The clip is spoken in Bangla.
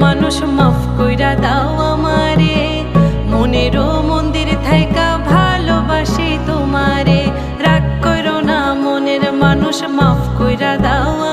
মানুষ মাফ কইরা দাও আমারে, মনেরও মন্দির থাইকা ভালোবাসি তোমারে। রাগ কইরো না মনের মানুষ, মাফ কইরা দাও